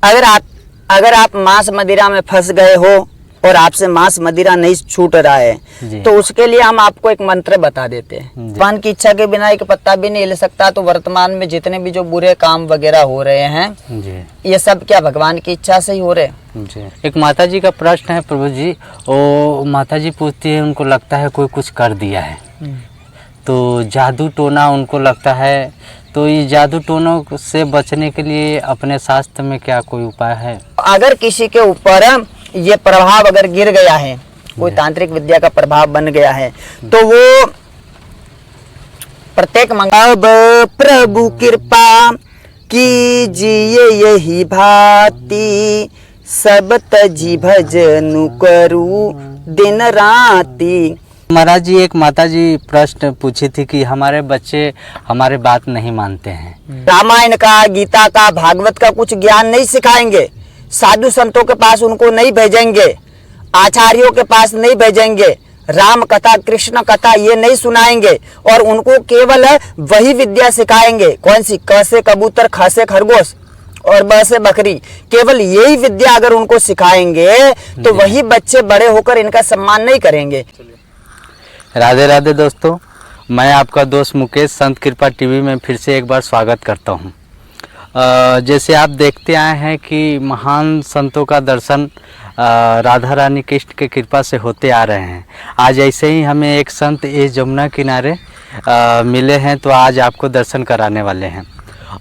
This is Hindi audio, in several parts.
अगर आप मांस मदिरा में फंस गए हो और आपसे मांस मदिरा नहीं छूट रहा है तो उसके लिए हम आपको एक मंत्र बता देते हैं। भगवान की इच्छा के बिना एक पत्ता भी नहीं हिल सकता। तो वर्तमान में जितने भी जो बुरे काम वगैरह हो रहे हैं ये सब क्या भगवान की इच्छा से ही हो रहे हैं। एक माता जी का प्रश्न है प्रभु जी, वो माता जी पूछती है, उनको लगता है कोई कुछ कर दिया है तो जादू टोना उनको लगता है, तो ये जादू टोनों से बचने के लिए अपने शास्त्र में क्या कोई उपाय है? अगर किसी के ऊपर ये प्रभाव अगर गिर गया है, कोई तांत्रिक विद्या का प्रभाव बन गया है, तो वो प्रत्येक अब प्रभु कृपा कीजिए यही भांति, सब तजी भजनु करू दिन राती। महाराज जी, एक माता जी प्रश्न पूछी थी कि हमारे बच्चे हमारे बात नहीं मानते हैं। रामायण का, गीता का, भागवत का कुछ ज्ञान नहीं सिखाएंगे, साधु संतों के पास उनको नहीं भेजेंगे, आचार्यों के पास नहीं भेजेंगे, राम कथा, कृष्ण कथा ये नहीं सुनाएंगे और उनको केवल वही विद्या सिखाएंगे। कौन सी? क से कबूतर, ख से खरगोश और ब से बकरी। केवल यही विद्या अगर उनको सिखाएंगे तो वही बच्चे बड़े होकर इनका सम्मान नहीं करेंगे। राधे राधे दोस्तों, मैं आपका दोस्त मुकेश संत कृपा टीवी में फिर से एक बार स्वागत करता हूं। जैसे आप देखते आए हैं कि महान संतों का दर्शन राधा रानी कृष्ण के कृपा से होते आ रहे हैं। आज ऐसे ही हमें एक संत इस जमुना किनारे मिले हैं, तो आज आपको दर्शन कराने वाले हैं।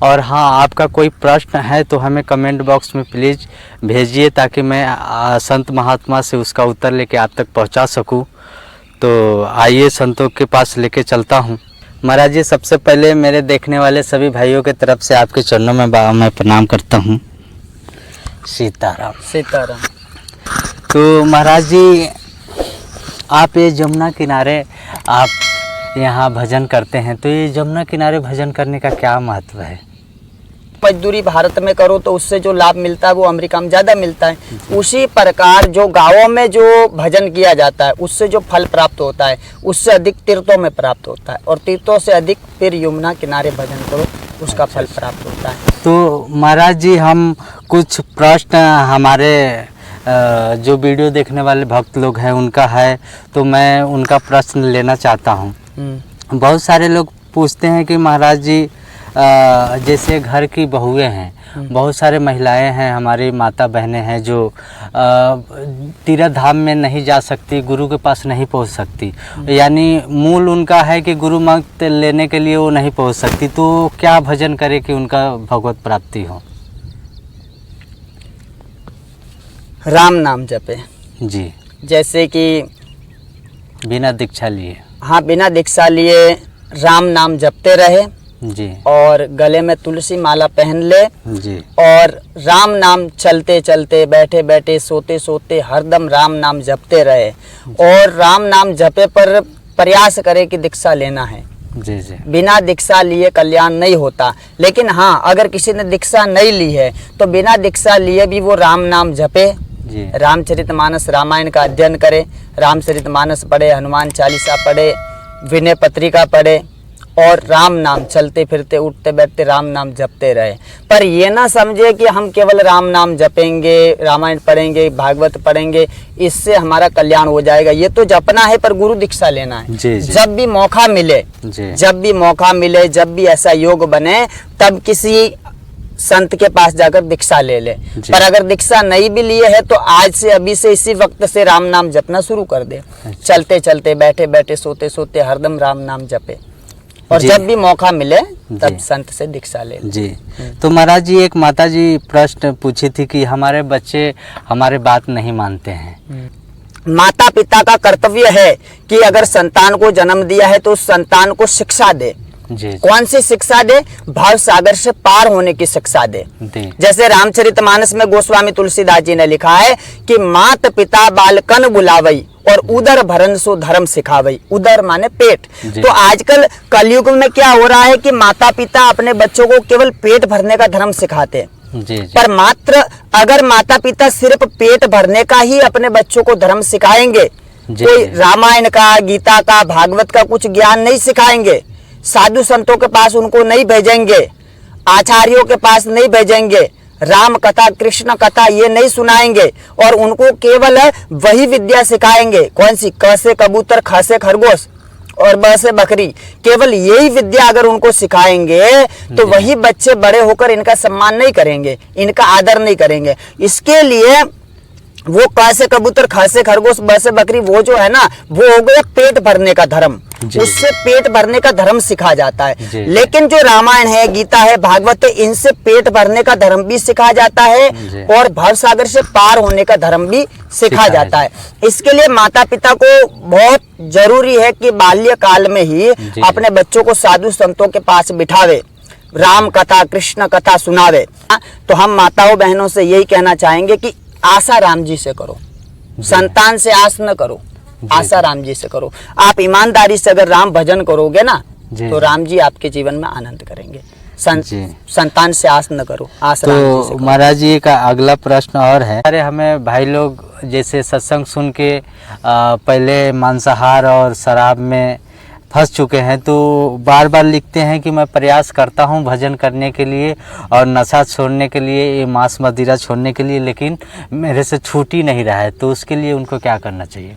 और हाँ, आपका कोई प्रश्न है तो हमें कमेंट बॉक्स में प्लीज़ भेजिए, ताकि मैं संत महात्मा से उसका उत्तर लेके आप तक पहुंचा सकूं। तो आइए संतों के पास लेके चलता हूं। महाराज जी, सबसे पहले मेरे देखने वाले सभी भाइयों के तरफ से आपके चरणों में मैं प्रणाम करता हूं। सीताराम सीताराम। तो महाराज जी, आप ये जमुना किनारे आप यहाँ भजन करते हैं, तो ये जमुना किनारे भजन करने का क्या महत्व है? मजदूरी भारत में करो तो उससे जो लाभ मिलता है वो अमेरिका में ज़्यादा मिलता है। उसी प्रकार जो गाँवों में जो भजन किया जाता है उससे जो फल प्राप्त होता है उससे अधिक तीर्थों में प्राप्त होता है, और तीर्थों से अधिक फिर यमुना किनारे भजन करो उसका फल प्राप्त होता है। तो महाराज जी, हम कुछ प्रश्न हमारे जो वीडियो देखने वाले भक्त लोग हैं उनका है, तो मैं उनका प्रश्न लेना चाहता हूँ। बहुत सारे लोग पूछते हैं कि महाराज जी, जैसे घर की बहुएं हैं, बहुत सारे महिलाएं हैं, हमारी माता बहनें हैं जो तीर्थ धाम में नहीं जा सकती, गुरु के पास नहीं पहुंच सकती, यानी मूल उनका है कि गुरु मत लेने के लिए वो नहीं पहुंच सकती, तो क्या भजन करे कि उनका भगवत प्राप्ति हो? राम नाम जपे जी। जैसे कि बिना दीक्षा लिए? हाँ, बिना दीक्षा लिए राम नाम जपते रहे जी, और गले में तुलसी माला पहन ले जी, और राम नाम चलते चलते, बैठे बैठे, सोते सोते हरदम राम नाम जपते रहे, और राम नाम जपे पर प्रयास करे कि दीक्षा लेना है। जी जी। बिना दीक्षा लिए कल्याण नहीं होता। लेकिन हाँ, अगर किसी ने दीक्षा नहीं ली है तो बिना दीक्षा लिए भी वो राम नाम जपे, रामचरितमानस रामायण का अध्ययन करे, रामचरितमानस पढ़े, हनुमान चालीसा पढ़े, विनय पत्रिका पढ़े, और राम नाम चलते फिरते, उठते बैठते राम नाम जपते रहे। पर ये ना समझे कि हम केवल राम नाम जपेंगे, रामायण पढ़ेंगे, भागवत पढ़ेंगे, इससे हमारा कल्याण हो जाएगा। ये तो जपना है पर गुरु दीक्षा लेना है। जी जी। जब भी मौका मिले, जब भी मौका मिले, जब भी ऐसा योग बने, तब किसी संत के पास जाकर दीक्षा ले ले। पर अगर दीक्षा नहीं भी लिए है तो आज से, अभी से, इसी वक्त से राम नाम जपना शुरू कर दे। चलते चलते, बैठे बैठे, सोते सोते हरदम राम नाम जपे, और जब भी मौका मिले तब संत से दीक्षा ले। जी। तो महाराज जी, एक माता जी प्रश्न पूछी थी कि हमारे बच्चे हमारे बात नहीं मानते हैं। माता पिता का कर्तव्य है कि अगर संतान को जन्म दिया है तो उस संतान को शिक्षा दे। जी। कौन सी शिक्षा दे? भाव सागर से पार होने की शिक्षा दे। जैसे रामचरितमानस में गोस्वामी तुलसीदास जी ने लिखा है कि मात पिता बालकन बुलावई और उदर भरन सो धर्म सिखावई। उदर माने पेट। तो आजकल कलयुग में क्या हो रहा है कि माता पिता अपने बच्चों को केवल पेट भरने का धर्म सिखाते, पर मात्र अगर माता पिता सिर्फ पेट भरने का ही अपने बच्चों को धर्म सिखाएंगे, कोई रामायण का, गीता का, भागवत का कुछ ज्ञान नहीं सिखाएंगे, साधु संतों के पास उनको नहीं भेजेंगे, आचार्यों के पास नहीं भेजेंगे, राम कथा कृष्ण कथा ये नहीं सुनाएंगे और उनको केवल वही विद्या सिखाएंगे। कौन सी? क से कबूतर, ख से खरगोश और ब से बकरी। केवल यही विद्या अगर उनको सिखाएंगे तो वही बच्चे बड़े होकर इनका सम्मान नहीं करेंगे, इनका आदर नहीं करेंगे। इसके लिए वो क से कबूतर, ख से खरगोश, ब से बकरी, वो जो है ना, वो हो गया पेट भरने का धर्म। उससे पेट भरने का धर्म सिखा जाता है। लेकिन जो रामायण है, गीता है, भागवत है, इनसे पेट भरने का धर्म भी सिखा जाता है और भवसागर से पार होने का धर्म भी सिखा जाता है। इसके लिए माता पिता को बहुत जरूरी है कि बाल्यकाल में ही अपने बच्चों को साधु संतों के पास बिठावे, राम कथा कृष्ण कथा सुनावे। तो हम माताओं बहनों से यही कहना चाहेंगे कि आशा राम जी से करो, संतान से आस न करो, आशा राम जी से करो। आप ईमानदारी से अगर राम भजन करोगे ना तो राम जी आपके जीवन में आनंद करेंगे। संतान से आस न करो, आस राम जी से तो करो। महाराज जी का अगला प्रश्न और है। अरे हमें भाई लोग जैसे सत्संग सुन के पहले मांसाहार और शराब में फंस चुके हैं, तो बार बार लिखते हैं कि मैं प्रयास करता हूं भजन करने के लिए और नशा छोड़ने के लिए, ये मांस मदिरा छोड़ने के लिए, लेकिन मेरे से छूट ही नहीं रहा है। तो उसके लिए उनको क्या करना चाहिए?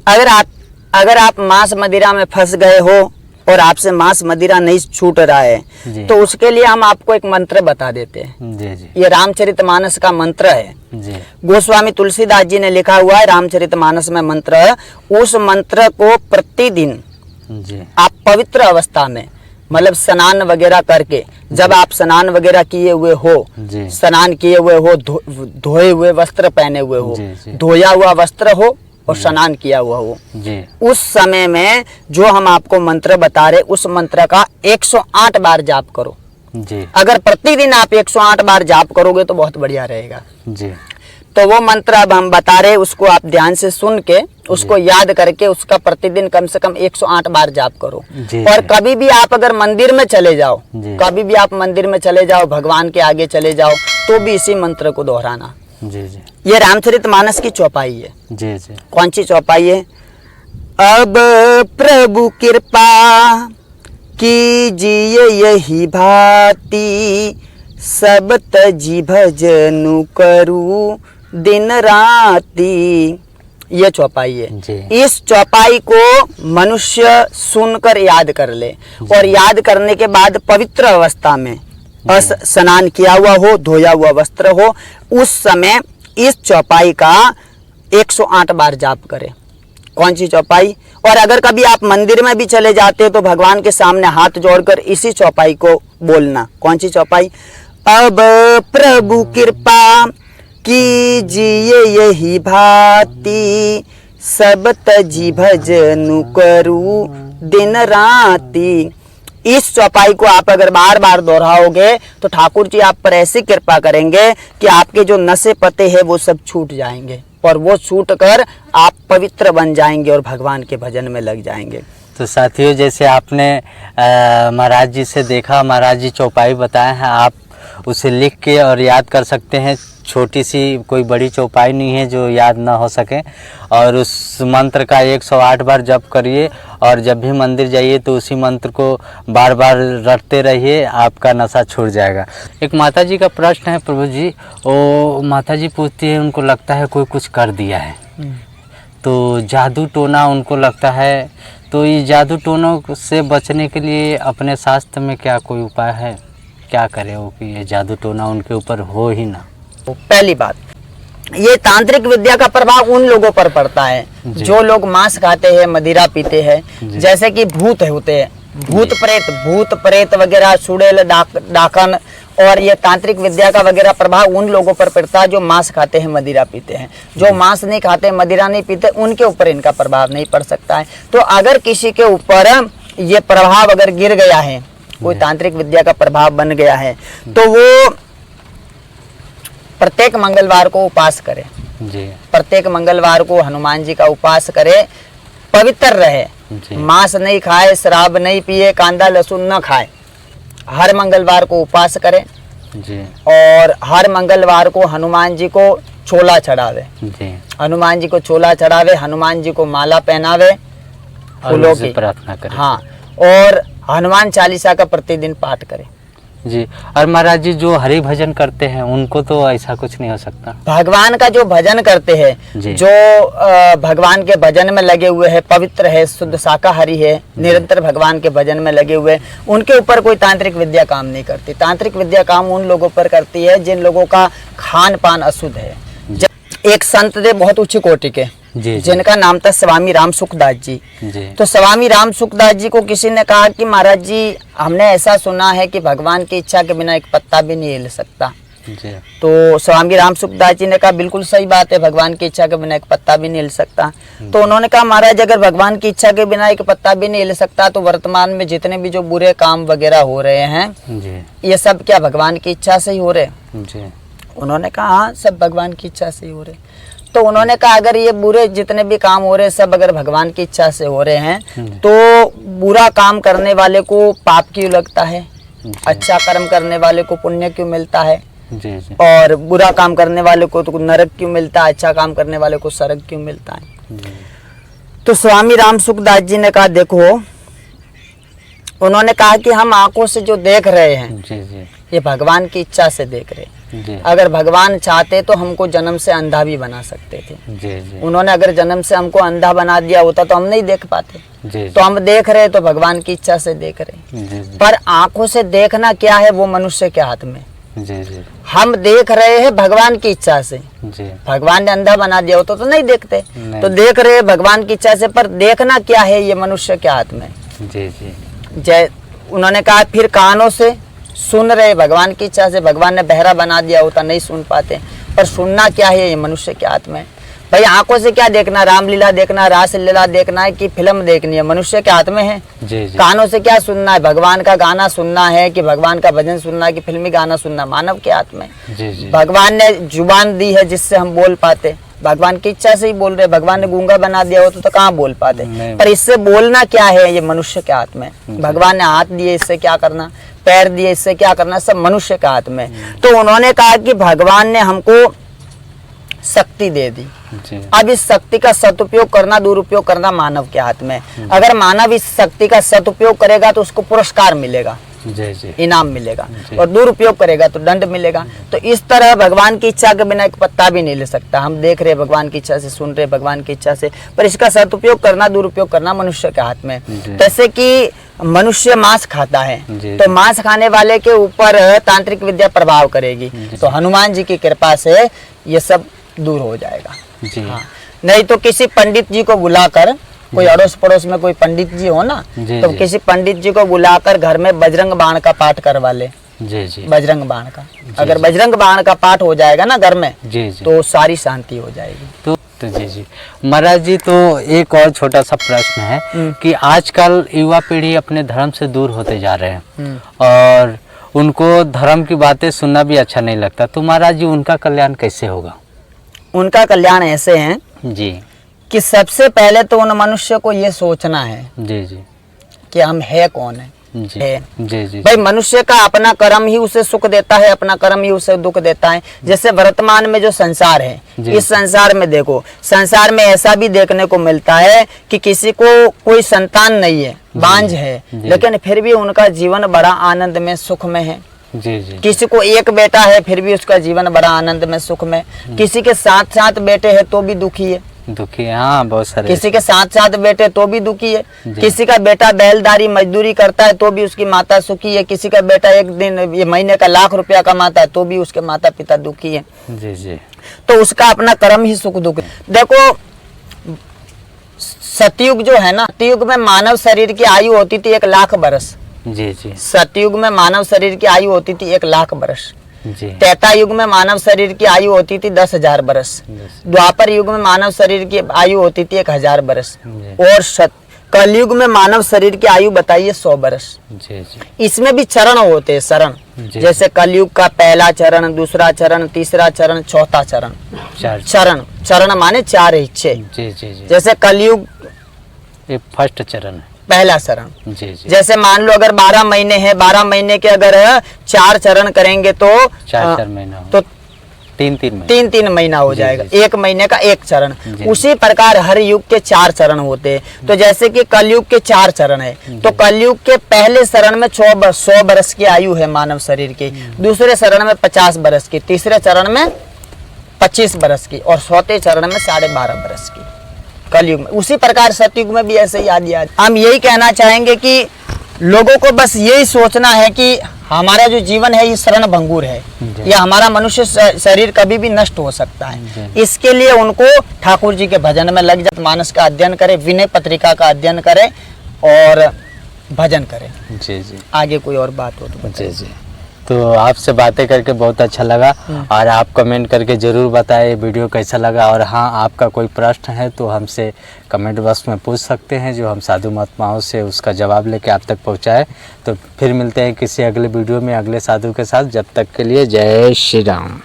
अगर आप मांस मदिरा में फंस गए हो और आपसे मांस मदिरा नहीं छूट रहा है तो उसके लिए हम आपको एक मंत्र बता देते हैं। जी जी। ये रामचरितमानस का मंत्र है जी। गोस्वामी तुलसीदास जी ने लिखा हुआ है, रामचरितमानस में मंत्र है। उस मंत्र को प्रतिदिन जी आप पवित्र अवस्था में, मतलब स्नान वगैरह करके, जब आप स्नान वगैरह किए हुए हो, स्नान किए हुए हो, धोए हुए वस्त्र पहने हुए हो, धोया हुआ वस्त्र हो और स्नान किया हुआ हो, उस समय में जो हम आपको मंत्र बता रहे, उस मंत्र का 108 बार जाप करो। जी। अगर प्रतिदिन आप 108 बार जाप करोगे तो बहुत बढ़िया रहेगा। जी। तो वो मंत्र अब हम बता रहे, उसको आप ध्यान से सुन के, उसको याद करके, उसका प्रतिदिन कम से कम 108 बार जाप करो। और कभी भी आप अगर मंदिर में चले जाओ, कभी भी आप मंदिर में चले जाओ, भगवान के आगे चले जाओ, तो भी इसी मंत्र को दोहराना। जी जी। ये रामचरितमानस की चौपाई है। जी जी। कौन सी चौपाई है? अब प्रभु कृपा कीजिए यही भांति, सब तजी भजनु करूं दिन राती। ये चौपाई है। इस चौपाई को मनुष्य सुनकर याद कर ले और याद करने के बाद पवित्र अवस्था में, स्नान किया हुआ हो, धोया हुआ वस्त्र हो, उस समय इस चौपाई का 108 बार जाप करे। कौन सी चौपाई? और अगर कभी आप मंदिर में भी चले जाते हो तो भगवान के सामने हाथ जोड़कर इसी चौपाई को बोलना। कौन सी चौपाई? अब प्रभु कृपा कीजिए यही भांति, सब तजी भजनु करूं दिन राती। इस चौपाई को आप अगर बार बार दोहराओगे तो ठाकुर जी आप पर ऐसी कृपा करेंगे कि आपके जो नशे पते हैं वो सब छूट जाएंगे और वो छूट कर आप पवित्र बन जाएंगे और भगवान के भजन में लग जाएंगे। तो साथियों, जैसे आपने महाराज जी से देखा, महाराज जी चौपाई बताए हैं, आप उसे लिख के और याद कर सकते हैं। छोटी सी कोई बड़ी चौपाई नहीं है जो याद ना हो सके। और उस मंत्र का 108 बार जप करिए और जब भी मंदिर जाइए तो उसी मंत्र को बार बार रटते रहिए, आपका नशा छूट जाएगा। एक माता जी का प्रश्न है प्रभु जी, वो माता जी पूछती है, उनको लगता है कोई कुछ कर दिया है, तो जादू टोना उनको लगता है, तो ये जादू टोनों से बचने के लिए अपने शास्त्र में क्या कोई उपाय है? क्या करे वो कि ये जादू टोना उनके ऊपर हो ही ना? पहली बात, ये तांत्रिक विद्या का प्रभाव उन लोगों पर पड़ता है जो लोग मांस खाते हैं, मदिरा पीते हैं। जैसे कि भूत होते हैं, भूत प्रेत वगैरह, चुड़ैल, डाकन, और ये तांत्रिक विद्या का वगैरह प्रभाव उन लोगों पर पड़ता है जो मांस खाते हैं, मदिरा पीते हैं। जो मांस नहीं खाते, मदिरा नहीं पीते, उनके ऊपर इनका प्रभाव नहीं पड़ सकता है। तो अगर किसी के ऊपर ये प्रभाव अगर गिर गया है, कोई तांत्रिक विद्या का प्रभाव बन गया है, तो वो प्रत्येक मंगलवार को उपास करे। प्रत्येक मंगलवार को हनुमान जी का उपास करे, पवित्र रहे, मांस नहीं खाए, शराब नहीं पिए, कांदा लहसुन न खाए, हर मंगलवार को उपास करे। और हर मंगलवार को हनुमान जी को छोला चढ़ावे, हनुमान जी को छोला चढ़ावे, हनुमान जी को माला पहनावे, फूलों की प्रार्थना करे। हाँ, और हनुमान चालीसा का प्रतिदिन पाठ करे। जी। और महाराज जी जो हरि भजन करते हैं उनको तो ऐसा कुछ नहीं हो सकता। भगवान का जो भजन करते हैं, जी। जो भगवान के भजन में लगे हुए हैं, पवित्र है, शुद्ध शाकाहारी है, निरंतर भगवान के भजन में लगे हुए हैं, उनके ऊपर कोई तांत्रिक विद्या काम नहीं करती। तांत्रिक विद्या काम उन लोगों पर करती है जिन लोगों का खान पान अशुद्ध है। एक संत थे बहुत उच्च कोटि के, जी। जिनका नाम था स्वामी राम सुखदास जी। जी। तो स्वामी राम सुखदास जी को किसी ने कहा कि महाराज जी, हमने ऐसा सुना है कि भगवान की इच्छा के बिना एक पत्ता भी नहीं हिल सकता। जी। तो स्वामी राम सुखदास जी ने कहा बिल्कुल सही बात है, भगवान की इच्छा के बिना एक पत्ता भी नहीं हिल सकता। तो उन्होंने कहा महाराज अगर भगवान की इच्छा के बिना एक पत्ता भी नहीं हिल सकता तो वर्तमान में जितने भी जो बुरे काम वगैरह हो रहे हैं, जी। ये सब क्या भगवान की इच्छा से ही हो रहे? जी। उन्होंने कहा हाँ, सब भगवान की इच्छा से ही हो रहे। तो उन्होंने कहा अगर ये बुरे जितने भी काम हो रहे हैं सब अगर भगवान की इच्छा से हो रहे हैं तो बुरा काम करने वाले को पाप क्यों लगता है? अच्छा कर्म करने वाले को पुण्य क्यों मिलता है? जी। जी। और बुरा काम करने वाले को तो नरक क्यों मिलता है? अच्छा काम करने वाले को स्वर्ग क्यों मिलता है? जी। तो स्वामी राम सुखदास जी ने कहा देखो, उन्होंने कहा कि हम आंखों से जो देख रहे हैं, जी। जी। ये भगवान की इच्छा से देख रहे हैं। जी। अगर भगवान चाहते तो हमको जन्म से अंधा भी बना सकते थे। जी। जी। उन्होंने अगर जन्म से हमको अंधा बना दिया होता तो हम नहीं देख पाते। जी। तो हम देख रहे तो भगवान की इच्छा से देख रहे। जी। जी। पर आंखों से देखना क्या है वो मनुष्य के हाथ में। जी। जी। हम देख रहे हैं भगवान की इच्छा से। जी। भगवान ने अंधा बना दिया होता तो नहीं देखते। नहीं। तो देख रहे हैं भगवान की इच्छा से, पर देखना क्या है ये मनुष्य के हाथ में। जी। जी। जय उन्होंने कहा फिर कानों से सुन रहे भगवान की इच्छा से। भगवान ने बहरा बना दिया होता नहीं सुन पाते, पर सुनना क्या है ये मनुष्य के हाथ में। भाई आंखों से क्या देखना, रामलीला देखना, रासलीला देखना है कि फिल्म देखनी है, मनुष्य के हाथ में है। जी। जी। कानों से क्या सुनना है, भगवान का गाना सुनना है कि भगवान का भजन सुनना है कि फिल्मी गाना सुनना, मानव के हाथ में। जी। जी। भगवान ने जुबान दी है जिससे हम बोल पाते, भगवान की इच्छा से ही बोल रहे। भगवान ने गूंगा बना दिया हो तो कहाँ बोल पाते। पर इससे बोलना क्या है ये मनुष्य के हाथ में। भगवान ने हाथ दिए, इससे क्या करना, पैर दिए, इससे क्या करना, सब मनुष्य के हाथ में। तो उन्होंने कहा कि भगवान ने हमको शक्ति दे दी। जी। अब इस शक्ति का सदुपयोग करना दुरुपयोग करना मानव के हाथ में। अगर मानव इस शक्ति का सदुपयोग करेगा तो उसको पुरस्कार मिलेगा, जी। जी। इनाम मिलेगा, जी। और दुरुपयोग करेगा तो दंड मिलेगा। तो इस तरह भगवान की इच्छा के बिना एक पत्ता भी नहीं ले सकता। हम देख रहे भगवान की इच्छा से, सुन रहे भगवान की इच्छा से, पर इसका सदुपयोग करना दुरुपयोग करना मनुष्य के हाथ में। जैसे कि मनुष्य मांस खाता है तो मांस खाने वाले के ऊपर तांत्रिक विद्या प्रभाव करेगी, तो हनुमान जी की कृपा से ये सब दूर हो जाएगा। जी। हाँ। नहीं तो किसी पंडित जी को बुलाकर, कोई अड़ोस पड़ोस में कोई पंडित जी हो ना, तो किसी पंडित जी को बुलाकर घर में बजरंग बाण का पाठ करवा ले। जी। जी। बजरंग बाण का, अगर बजरंग बाण का पाठ हो जाएगा ना घर में, जी। जी। तो सारी शांति हो जाएगी। तो जी। जी। महाराज जी तो एक और छोटा सा प्रश्न है कि आजकल युवा पीढ़ी अपने धर्म से दूर होते जा रहे हैं और उनको धर्म की बातें सुनना भी अच्छा नहीं लगता, तो महाराज जी उनका कल्याण कैसे होगा? उनका कल्याण ऐसे है जी कि सबसे पहले तो उन मनुष्य को ये सोचना है जी जी कि हम है कौन है। जी है। जी जी भाई मनुष्य का अपना कर्म ही उसे सुख देता है, अपना कर्म ही उसे दुख देता है। जैसे वर्तमान में जो संसार है, इस संसार में देखो, संसार में ऐसा भी देखने को मिलता है कि किसी को कोई संतान नहीं है, बांझ है, लेकिन फिर भी उनका जीवन बड़ा आनंद में सुख में है। जी जी किसी को एक बेटा है फिर भी उसका जीवन बड़ा आनंद में सुख में। किसी के साथ साथ बेटे हैं तो भी दुखी है, दुखी है। हाँ, बहुत सारे। किसी के साथ साथ बेटे तो भी दुखी है। किसी का बेटा बैलदारी मजदूरी करता है तो भी उसकी माता सुखी है। किसी का बेटा एक दिन ये महीने का लाख रुपया कमाता है तो भी उसके माता पिता दुखी है। जी जी तो उसका अपना कर्म ही सुख दुख। देखो सतयुग जो है ना, सतयुग में मानव शरीर की आयु होती थी 1 लाख बरस। जी जी सतयुग में मानव शरीर की आयु होती थी 1 लाख बरस। जी त्रेता युग में मानव शरीर की आयु होती थी 10,000 बरस। द्वापर युग में मानव शरीर की आयु होती थी 1,000 बरस। और कलयुग में मानव शरीर की आयु बताइए 100 बरस। जी जी इसमें भी चरण होते हैं, चरण। जैसे कलयुग का पहला चरण, दूसरा चरण, तीसरा चरण, चौथा चरण। चरण चरण माने 4 हिस्से। जी जी जी जैसे कलयुग ये फर्स्ट चरण है, पहला चरण। जी जी जैसे मान लो अगर 12 महीने हैं, 12 महीने के अगर 4 चरण करेंगे तो 4 महीना तो तीन 3 महीना हो जाएगा, जी। 1 महीने का 1 चरण। जी। उसी प्रकार हर युग के 4 चरण होते हैं। तो जैसे कि कलयुग के 4 चरण है, तो कलयुग के पहले चरण में 100 वर्ष की आयु है मानव शरीर की, दूसरे चरण में 50 वर्ष की, तीसरे चरण में 25 वर्ष की और चौथे चरण में 12.5 वर्ष की कलयुग में। उसी प्रकार सतयुग में भी ऐसे ही आदि आदि। हम यही कहना चाहेंगे कि लोगों को बस यही सोचना है कि हमारा जो जीवन है ये शरण भंगुर है, जी। या हमारा मनुष्य शरीर कभी भी नष्ट हो सकता है। जी। इसके लिए उनको ठाकुर जी के भजन में लग जाए, मानस का अध्ययन करें, विनय पत्रिका का अध्ययन करें और भजन करें। जी जी आगे कोई और बात हो तो जी जी। तो आपसे बातें करके बहुत अच्छा लगा और आप कमेंट करके ज़रूर बताएं वीडियो कैसा लगा। और हाँ, आपका कोई प्रश्न है तो हमसे कमेंट बॉक्स में पूछ सकते हैं, जो हम साधु महात्माओं से उसका जवाब लेके आप तक पहुंचाए। तो फिर मिलते हैं किसी अगले वीडियो में अगले साधु के साथ। जब तक के लिए जय श्री राम।